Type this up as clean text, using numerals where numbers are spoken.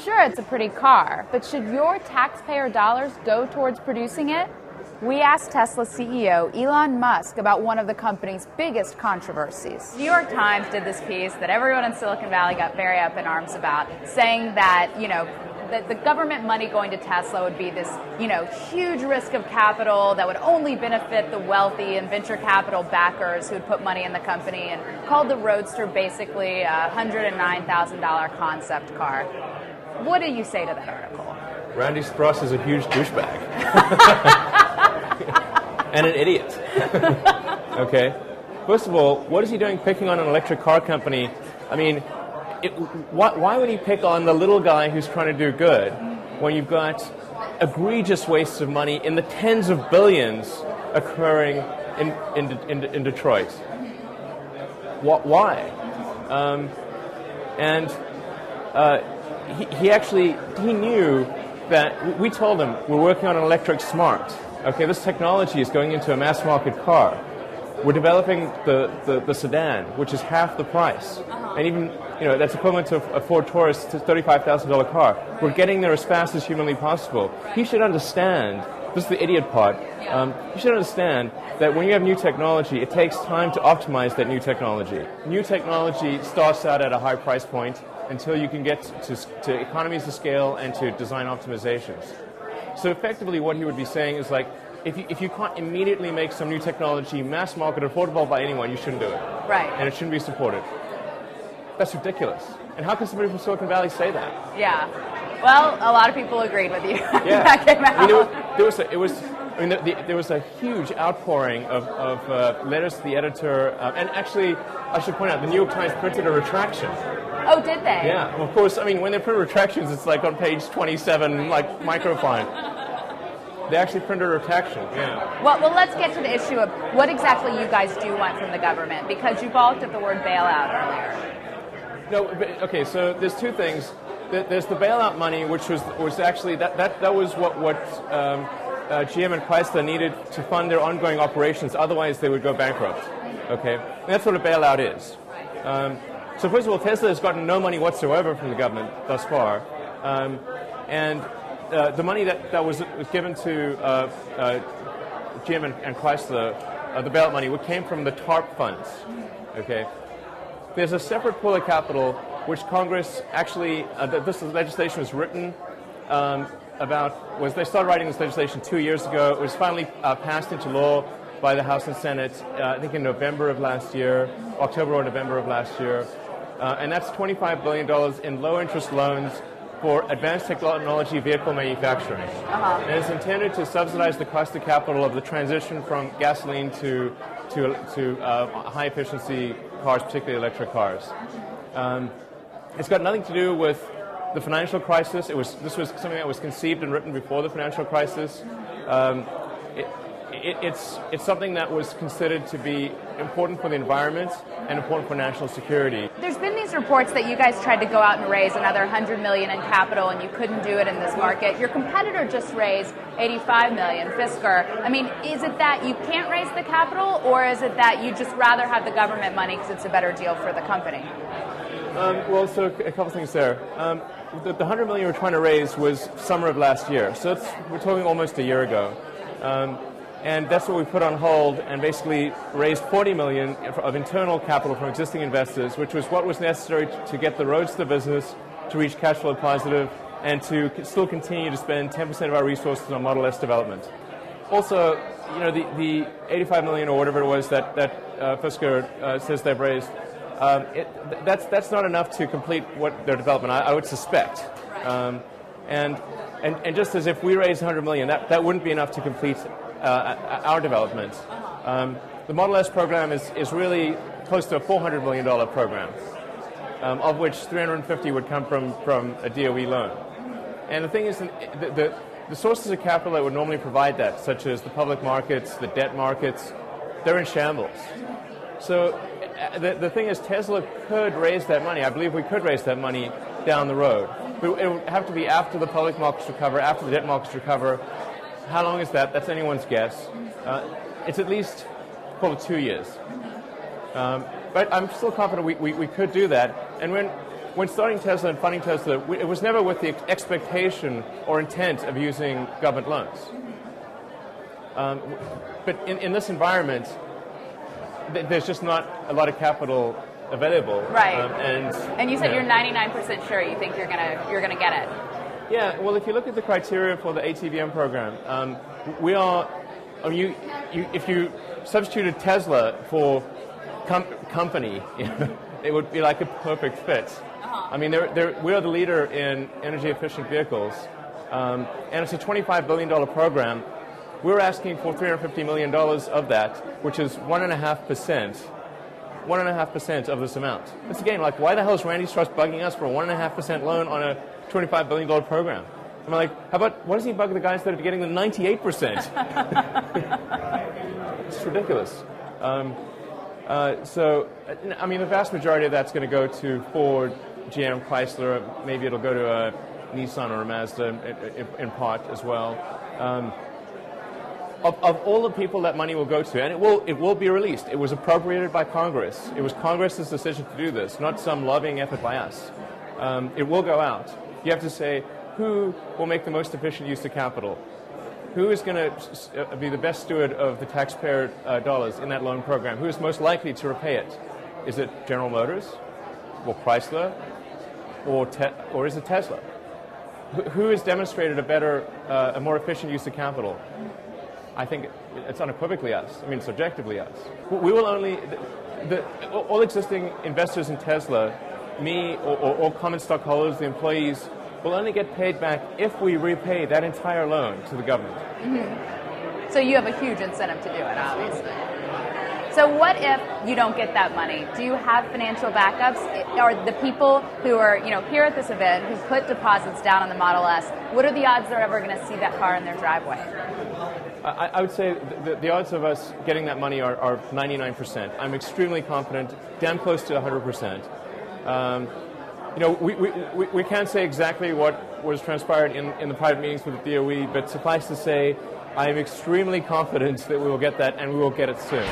Sure, it's a pretty car, but should your taxpayer dollars go towards producing it? We asked Tesla CEO Elon Musk about one of the company's biggest controversies. New York Times did this piece that everyone in Silicon Valley got very up in arms about, saying that, that the government money going to Tesla would be this, huge risk of capital that would only benefit the wealthy and venture capital backers who would put money in the company, and called the Roadster basically a $109,000 concept car. What do you say to that article? Randy Spross is a huge douchebag. And an idiot. Okay? First of all, what is he doing picking on an electric car company? I mean, why would he pick on the little guy who's trying to do good when you've got egregious wastes of money in the tens of billions occurring in Detroit? Why? He knew that we told him we're working on an electric smart. Okay, this technology is going into a mass market car. We're developing the sedan, which is half the price. And even, that's equivalent to a Ford Taurus, $35,000 car. We're getting there as fast as humanly possible. He should understand, this is the idiot part, he should understand that when you have new technology, it takes time to optimize that new technology. New technology starts out at a high price point until you can get to economies of scale and to design optimizations. So effectively what he would be saying is like, if you can't immediately make some new technology mass market affordable by anyone, you shouldn't do it. Right. And it shouldn't be supported. That's ridiculous. And how can somebody from Silicon Valley say that? Yeah. Well, a lot of people agreed with you. Yeah. That came out. I mean, there was a huge outpouring of letters to the editor. And actually, I should point out, the New York Times printed a retraction. Oh, did they? Yeah. Well, of course, I mean, when they print retractions, it's like on page 27, like microfine. They actually printed a retraction, yeah. Well, let's get to the issue of what exactly you guys do want from the government, because you balked at the word bailout earlier. No, but, okay, so there's two things. There's the bailout money, which was actually, that was what GM and Chrysler needed to fund their ongoing operations, otherwise they would go bankrupt, okay? And that's what a bailout is. So first of all, Tesla has gotten no money whatsoever from the government thus far, and the money that was given to GM and Chrysler, the bailout money, came from the TARP funds. Okay, there's a separate pool of capital which Congress actually, this legislation was written they started writing this legislation 2 years ago. It was finally passed into law by the House and Senate, I think in November of last year, October or November of last year, and that's $25 billion in low-interest loans for advanced technology vehicle manufacturing. And it's intended to subsidize the cost of capital of the transition from gasoline to high-efficiency cars, particularly electric cars. It's got nothing to do with the financial crisis. This was something that was conceived and written before the financial crisis. It's something that was considered to be important for the environment and important for national security. There's been these reports that you guys tried to go out and raise another $100 million in capital and you couldn't do it in this market. Your competitor just raised $85 million, Fisker. I mean, is it that you can't raise the capital, or is it that you'd just rather have the government money because it's a better deal for the company? Well, so a couple things there. The $100 million we're trying to raise was summer of last year, so we're talking almost a year ago. And that's what we put on hold and basically raised $40 million of internal capital from existing investors, which was what was necessary to get the Roadster business to reach cash flow positive and to still continue to spend 10% of our resources on Model S development. Also, the $85 million or whatever it was that Fisker says they've raised, that's not enough to complete their development, I would suspect. And just as if we raised $100 million, that wouldn't be enough to complete our development. The Model S program is really close to a $400 million program, of which $350 would come from a DOE loan. And the thing is, the sources of capital that would normally provide that, such as the public markets, the debt markets, they're in shambles. So the thing is, Tesla could raise that money. I believe we could raise that money down the road. But it would have to be after the public markets recover, after the debt markets recover. How long is that? That's anyone's guess. It's at least, call it 2 years. But I'm still confident we could do that. And when starting Tesla and funding Tesla, it was never with the expectation or intent of using government loans. But in this environment, there's just not a lot of capital available. Right. And you said you're 99% sure you think you're gonna get it. Yeah. Well, if you look at the criteria for the ATVM program, we are. I mean, if you substituted Tesla for company, it would be like a perfect fit. I mean, we are the leader in energy-efficient vehicles, and it's a $25 billion program. We're asking for $350 million of that, which is 1.5% of this amount. It's again like, why the hell is Randy Strauss bugging us for a 1.5% loan on a $25 billion program? I'm like, how about, why does he bug the guys that are getting the 98%? It's ridiculous. So, I mean, the vast majority of that's going to go to Ford, GM, Chrysler. Maybe it'll go to a Nissan or a Mazda in part as well. Of all the people that money will go to, and it will be released. It was appropriated by Congress. It was Congress's decision to do this, not some lobbying effort by us. It will go out. You have to say, who will make the most efficient use of capital? Who is going to be the best steward of the taxpayer dollars in that loan program? Who is most likely to repay it? Is it General Motors, or Chrysler, or is it Tesla? Who has demonstrated a more efficient use of capital? I think it's unequivocally us. I mean, subjectively us. We will only, all existing investors in Tesla, me or common stockholders, the employees, will only get paid back if we repay that entire loan to the government. Mm-hmm. So you have a huge incentive to do it, obviously. So what if you don't get that money? Do you have financial backups? Or the people who are here at this event who put deposits down on the Model S, what are the odds they're ever going to see that car in their driveway? I would say the odds of us getting that money are 99%. I'm extremely confident, damn close to 100%. We can't say exactly what was transpired in the private meetings with the DOE, but suffice to say, I am extremely confident that we will get that, and we will get it soon.